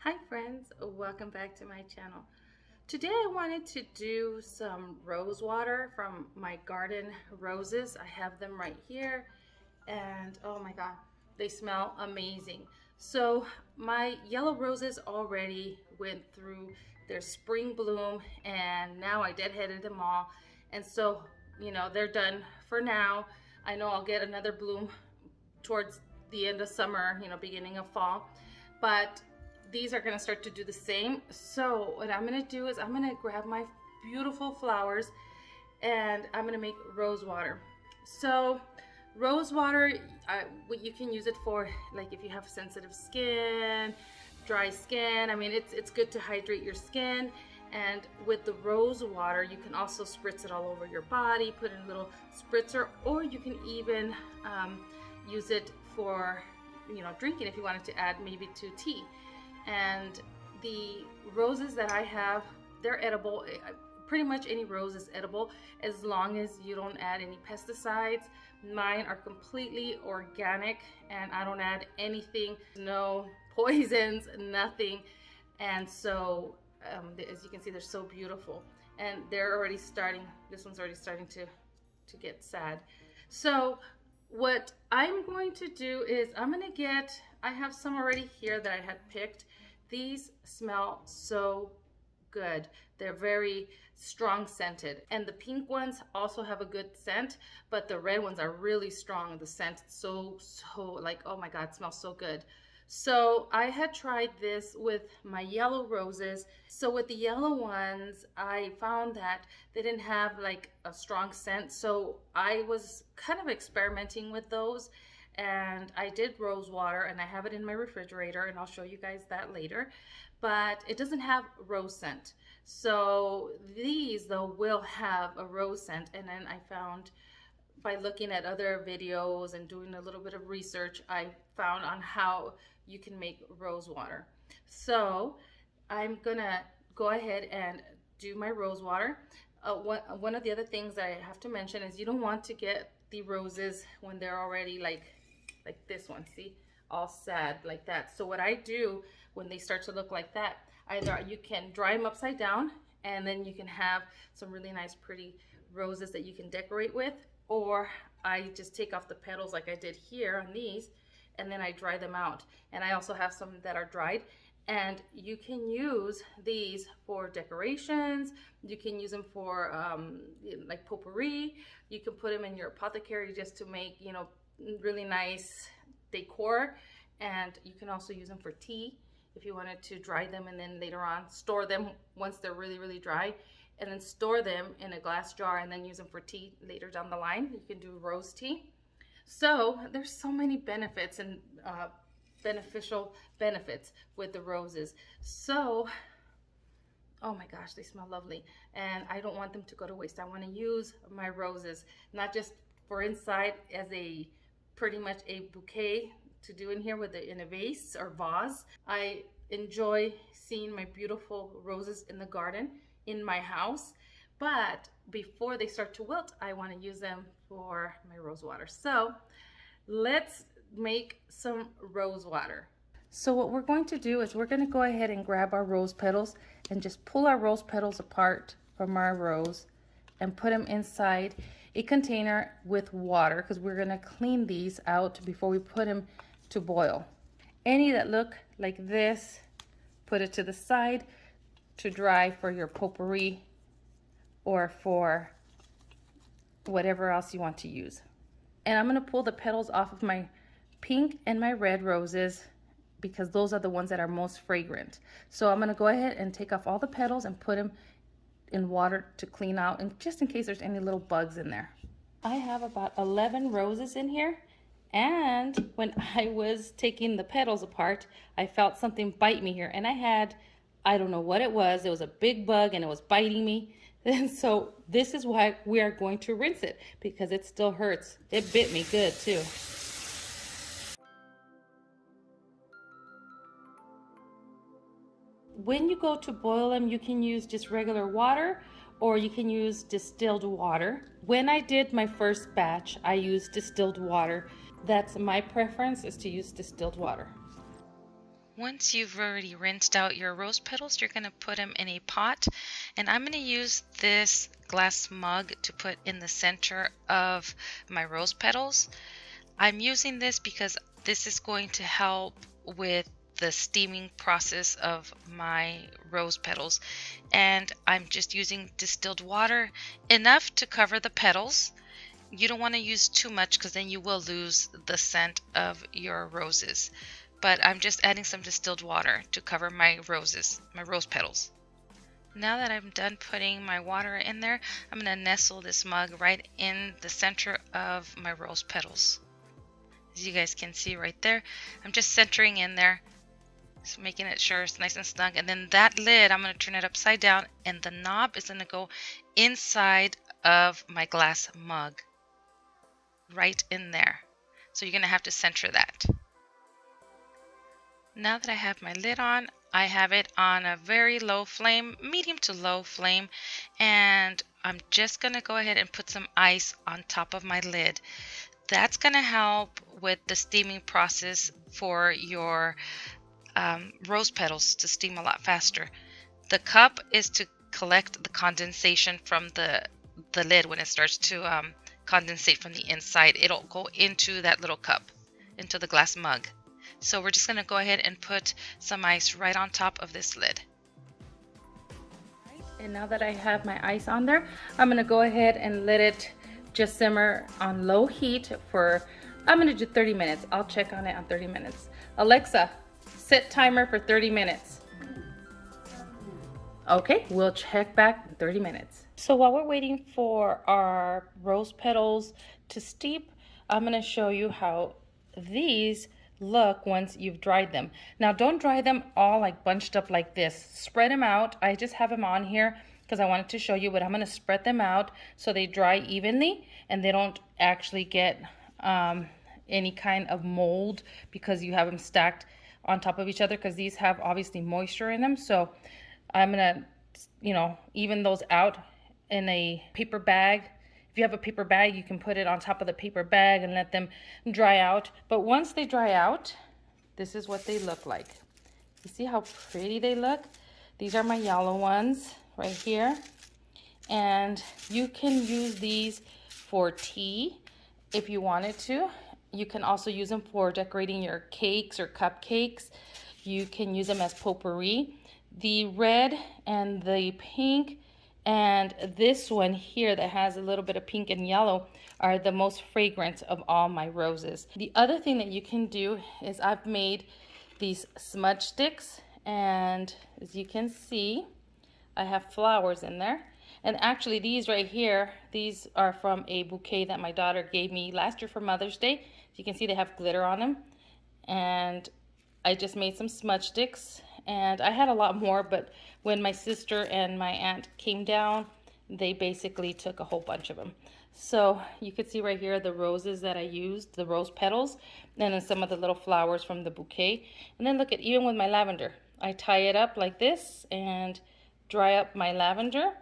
Hi friends, welcome back to my channel. Today I wanted to do some rose water from my garden roses. I have them right here and oh my god, they smell amazing. So my yellow roses already went through their spring bloom and now I deadheaded them all, and so they're done for now. I know I'll get another bloom towards the end of summer, beginning of fall, but these are going to start to do the same. So what I'm going to do is I'm going to grab my beautiful flowers and I'm going to make rose water. So rose water, what you can use it for, like if you have sensitive skin, dry skin. I mean, it's good to hydrate your skin. And with the rose water, you can also spritz it all over your body, put in a little spritzer, or you can even use it for drinking if you wanted to add maybe to tea. And the roses that I have, they're edible. Pretty much any rose is edible as long as you don't add any pesticides. Mine are completely organic and I don't add anything, no poisons, nothing. And so as you can see, they're so beautiful and they're already starting, this one's already starting to get sad. So what I'm going to do is I have some already here that I had picked. These smell so good. They're very strong scented, and the pink ones also have a good scent, but the red ones are really strong. The scent so like, oh my god, it smells so good. So I had tried this with my yellow roses. So with the yellow ones, I found that they didn't have like a strong scent. So I was kind of experimenting with those, and I did rose water and I have it in my refrigerator and I'll show you guys that later, but it doesn't have rose scent. So these though will have a rose scent. And then I found, by looking at other videos and doing a little bit of research, I found on how you can make rose water. So I'm gonna go ahead and do my rose water. One of the other things that I have to mention is you don't want to get the roses when they're already like this one, see, all sad like that. So what I do when they start to look like that, either you can dry them upside down and then you can have some really nice pretty roses that you can decorate with, or I just take off the petals like I did here on these and then I dry them out. And I also have some that are dried, and you can use these for decorations. You can use them for like potpourri. You can put them in your apothecary just to make really nice decor, and you can also use them for tea if you wanted to dry them and then later on store them once they're really dry, and then store them in a glass jar and then use them for tea later down the line. You can do rose tea. So there's so many benefits and beneficial benefits with the roses. So oh my gosh, they smell lovely, and I don't want them to go to waste. I want to use my roses not just for inside as a pretty much a bouquet to do in here with in a vase or vase. I enjoy seeing my beautiful roses in the garden in my house, but before they start to wilt, I want to use them for my rose water. So let's make some rose water. So what we're going to do is we're going to go ahead and grab our rose petals and just pull our rose petals apart from our rose and put them inside a container with water, because we're going to clean these out before we put them to boil. Any that look like this, put it to the side to dry for your potpourri or for whatever else you want to use. And I'm going to pull the petals off of my pink and my red roses because those are the ones that are most fragrant. So I'm going to go ahead and take off all the petals and put them in water to clean out, and just in case there's any little bugs in there. I have about 11 roses in here, and when I was taking the petals apart, I felt something bite me here, and I don't know what it was. It was a big bug and it was biting me. And so this is why we are going to rinse it, because it still hurts. It bit me good too. When you go to boil them, you can use just regular water or you can use distilled water. When I did my first batch, I used distilled water. That's my preference, is to use distilled water. Once you've already rinsed out your rose petals, you're going to put them in a pot, and I'm going to use this glass mug to put in the center of my rose petals. I'm using this because this is going to help with the steaming process of my rose petals, and I'm just using distilled water, enough to cover the petals. You don't want to use too much because then you will lose the scent of your roses. But I'm just adding some distilled water to cover my roses, my rose petals. Now that I'm done putting my water in there, I'm going to nestle this mug right in the center of my rose petals. As you guys can see right there, I'm just centering in there, just making it sure it's nice and snug. And then that lid, I'm going to turn it upside down, and the knob is going to go inside of my glass mug, right in there. So you're going to have to center that. Now that I have my lid on, I have it on a very low flame, medium to low flame, and I'm just going to go ahead and put some ice on top of my lid. That's going to help with the steaming process for your rose petals to steam a lot faster. The cup is to collect the condensation from the lid. When it starts to condensate from the inside, it'll go into that little cup, into the glass mug. So we're just going to go ahead and put some ice right on top of this lid. And now that I have my ice on there, I'm going to go ahead and let it just simmer on low heat for, I'm going to do 30 minutes. I'll check on it on 30 minutes. Alexa, set timer for 30 minutes. Okay, we'll check back in 30 minutes. So while we're waiting for our rose petals to steep, I'm going to show you how these look once you've dried them. Now don't dry them all like bunched up like this. Spread them out. I just have them on here because I wanted to show you, but I'm going to spread them out so they dry evenly and they don't actually get any kind of mold because you have them stacked on top of each other, because these have obviously moisture in them. So I'm gonna, even those out in a paper bag. If you have a paper bag, you can put it on top of the paper bag and let them dry out. But once they dry out, this is what they look like. You see how pretty they look? These are my yellow ones right here. And you can use these for tea if you wanted to. You can also use them for decorating your cakes or cupcakes. You can use them as potpourri. The red and the pink and this one here that has a little bit of pink and yellow are the most fragrant of all my roses. The other thing that you can do is I've made these smudge sticks, and as you can see, I have flowers in there. And actually these right here, these are from a bouquet that my daughter gave me last year for Mother's Day. So you can see they have glitter on them. And I just made some smudge sticks, and I had a lot more, but when my sister and my aunt came down, they basically took a whole bunch of them. So you could see right here the roses that I used, the rose petals, and then some of the little flowers from the bouquet. And then look at, even with my lavender, I tie it up like this and dry up my lavender.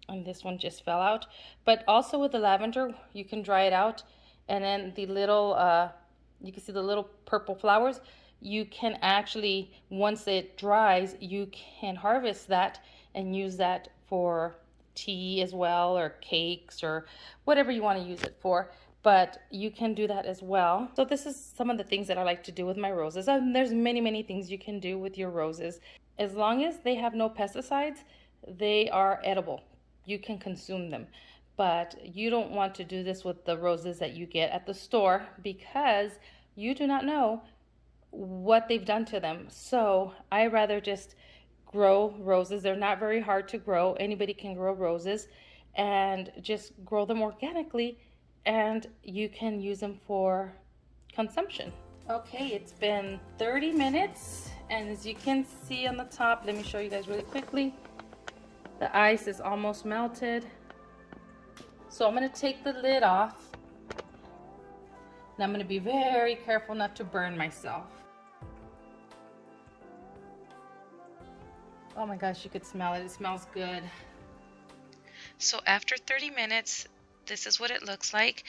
And this one just fell out. But also with the lavender, you can dry it out, and then the little, you can see the little purple flowers. You can actually, once it dries, you can harvest that and use that for tea as well, or cakes, or whatever you want to use it for. But you can do that as well. So this is some of the things that I like to do with my roses. And there's many things you can do with your roses. As long as they have no pesticides, they are edible. You can consume them. But you don't want to do this with the roses that you get at the store, because you do not know what they've done to them. So I rather just grow roses. They're not very hard to grow. Anybody can grow roses, and just grow them organically, and you can use them for consumption. Okay, it's been 30 minutes, and as you can see on the top, let me show you guys really quickly. The ice is almost melted. So I'm going to take the lid off. And I'm going to be very careful not to burn myself. Oh my gosh, you could smell it. It smells good. So after 30 minutes, this is what it looks like.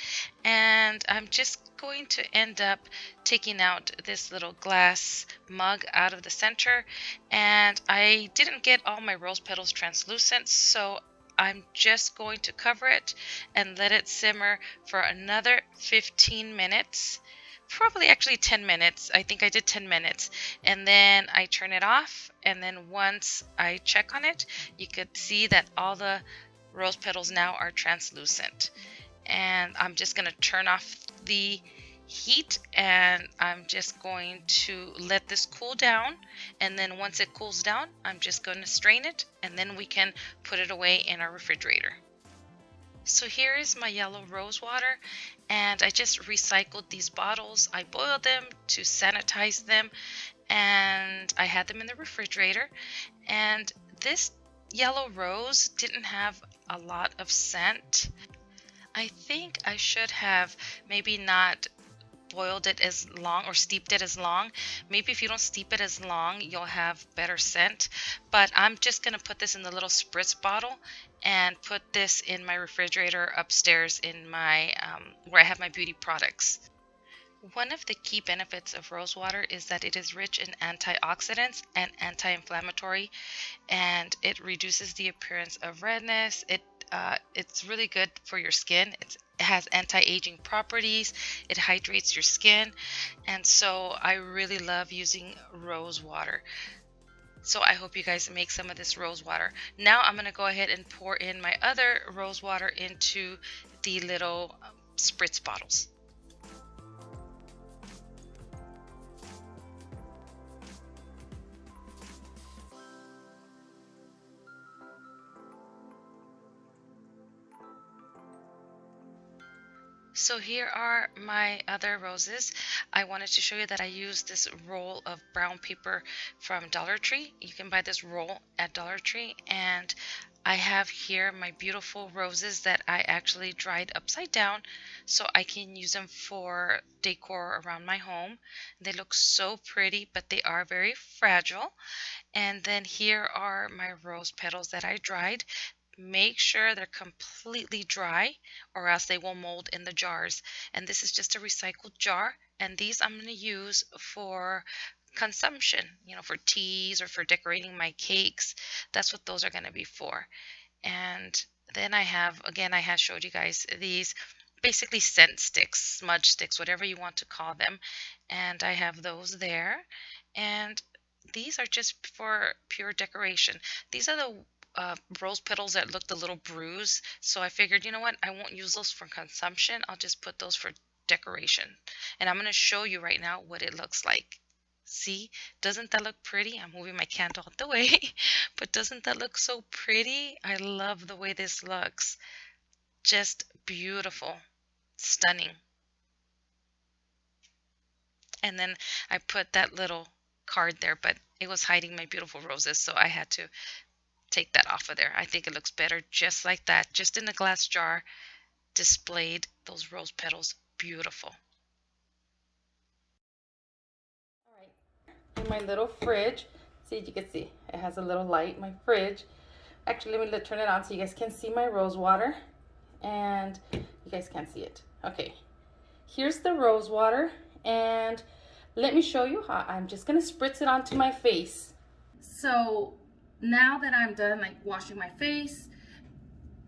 And I'm just going to end up taking out this little glass mug out of the center. And I didn't get all my rose petals translucent, so I'm just going to cover it and let it simmer for another 15 minutes. Probably actually 10 minutes. I think I did 10 minutes. And then I turn it off. And then once I check on it, you could see that all the rose petals now are translucent. And I'm just going to turn off the heat, and I'm just going to let this cool down. And then once it cools down, I'm just going to strain it, and then we can put it away in our refrigerator. So here is my yellow rose water, and I just recycled these bottles. I boiled them to sanitize them, and I had them in the refrigerator. And this yellow rose didn't have a lot of scent. I think I should have maybe not boiled it as long or steeped it as long. Maybe if you don't steep it as long, you'll have better scent. But I'm just going to put this in the little spritz bottle and put this in my refrigerator upstairs in my where I have my beauty products. One of the key benefits of rose water is that it is rich in antioxidants and anti-inflammatory, and it reduces the appearance of redness. It's really good for your skin. It has anti-aging properties. It hydrates your skin, and so I really love using rose water. So I hope you guys make some of this rose water. Now I'm going to go ahead and pour in my other rose water into the little spritz bottles. So here are my other roses. I wanted to show you that I used this roll of brown paper from Dollar Tree. You can buy this roll at Dollar Tree, and I have here my beautiful roses that I actually dried upside down so I can use them for decor around my home. They look so pretty, but they are very fragile. And then here are my rose petals that I dried. Make sure they're completely dry or else they will mold in the jars. And this is just a recycled jar. And these I'm going to use for consumption, for teas or for decorating my cakes. That's what those are going to be for. And then I had showed you guys these basically scent sticks, smudge sticks, whatever you want to call them. And I have those there. And these are just for pure decoration. These are the rose petals that looked a little bruised. So I figured, you know what? I won't use those for consumption. I'll just put those for decoration. And I'm going to show you right now what it looks like. See, doesn't that look pretty? I'm moving my candle out the way, but doesn't that look so pretty? I love the way this looks. Just beautiful, stunning. And then I put that little card there, but it was hiding my beautiful roses, so I had to take that off of there. I think it looks better just like that, just in a glass jar, displayed, those rose petals, beautiful. All right, in my little fridge, see, you can see it has a little light. My fridge, actually, let me turn it on so you guys can see my rose water, and you guys can't see it. Okay, here's the rose water, and let me show you how I'm just gonna spritz it onto my face. So now that I'm done washing my face,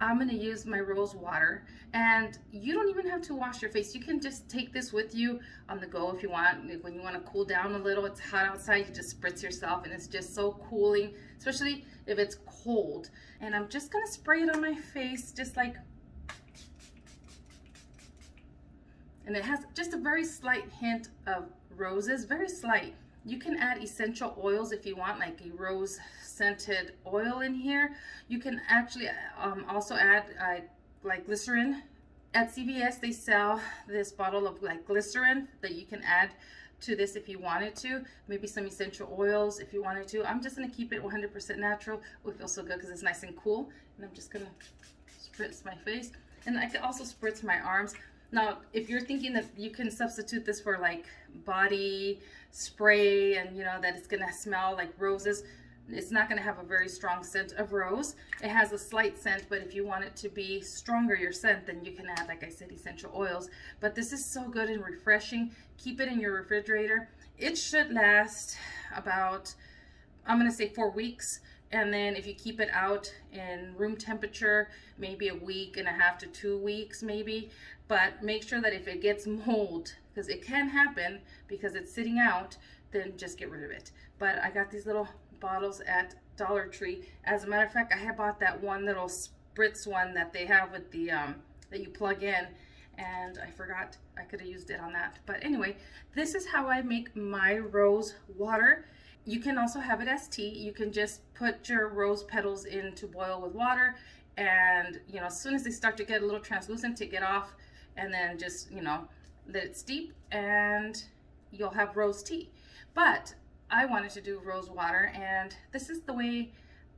I'm gonna use my rose water. And you don't even have to wash your face. You can just take this with you on the go if you want. When you want to cool down a little, it's hot outside, you just spritz yourself, and it's just so cooling, especially if it's cold. And I'm just gonna spray it on my face, just like, and it has just a very slight hint of roses, very slight. You can add essential oils if you want, like a rose scented oil in here. You can actually also add like glycerin. At CVS they sell this bottle of like glycerin that you can add to this if you wanted to. Maybe some essential oils if you wanted to. I'm just gonna keep it 100% natural. Oh, it feels so good because it's nice and cool. And I'm just gonna spritz my face, and I can also spritz my arms. Now, if you're thinking that you can substitute this for like body spray and that it's gonna smell like roses, It's not going to have a very strong scent of rose. It has a slight scent, but if you want it to be stronger, your scent, then you can add, like I said, essential oils. But this is so good and refreshing. Keep it in your refrigerator. It should last about, I'm going to say 4 weeks. And then if you keep it out in room temperature, maybe a week and a half to 2 weeks maybe. But make sure that if it gets mold, because it can happen because it's sitting out, then just get rid of it. But I got these little bottles at Dollar Tree. As a matter of fact, I had bought that one little spritz one that they have with the that you plug in, and I forgot I could have used it on that. But anyway, this is how I make my rose water. You can also have it as tea. You can just put your rose petals in to boil with water, and you know, as soon as they start to get a little translucent, take it off, and then just, you know, let it steep, and you'll have rose tea. But I wanted to do rose water, and this is the way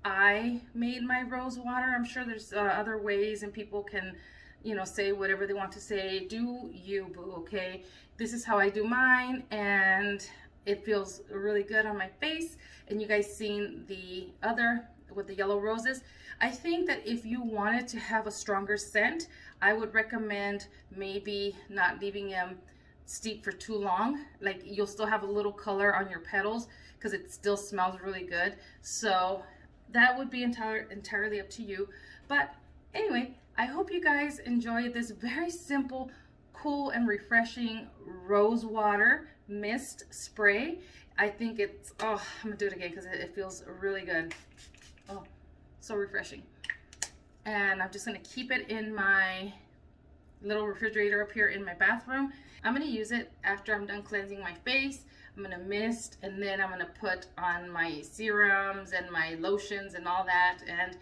I made my rose water. I'm sure there's other ways, and people can, you know, say whatever they want to say. Do you, boo, okay? This is how I do mine, and it feels really good on my face. And you guys seen the other with the yellow roses. I think that if you wanted to have a stronger scent, I would recommend maybe not leaving them steep for too long. Like, you'll still have a little color on your petals because it still smells really good. So that would be entirely up to you. But anyway, I hope you guys enjoyed this very simple, cool and refreshing rose water mist spray. I think it's, oh, I'm gonna do it again because it feels really good. Oh, so refreshing. And I'm just gonna keep it in my little refrigerator up here in my bathroom. I'm gonna use it after I'm done cleansing my face. I'm gonna mist, and then I'm gonna put on my serums and my lotions and all that, and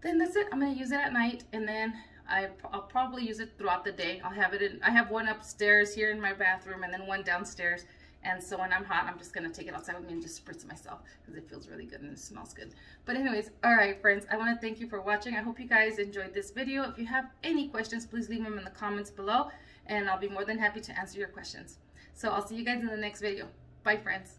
then that's it. I'm gonna use it at night, and then I'll probably use it throughout the day. I'll have it in, I have one upstairs here in my bathroom and then one downstairs. And so when I'm hot, I'm just gonna take it outside with me and just spritz myself because it feels really good and it smells good. But anyways, all right, friends, I wanna thank you for watching. I hope you guys enjoyed this video. If you have any questions, please leave them in the comments below, and I'll be more than happy to answer your questions. So I'll see you guys in the next video. Bye, friends.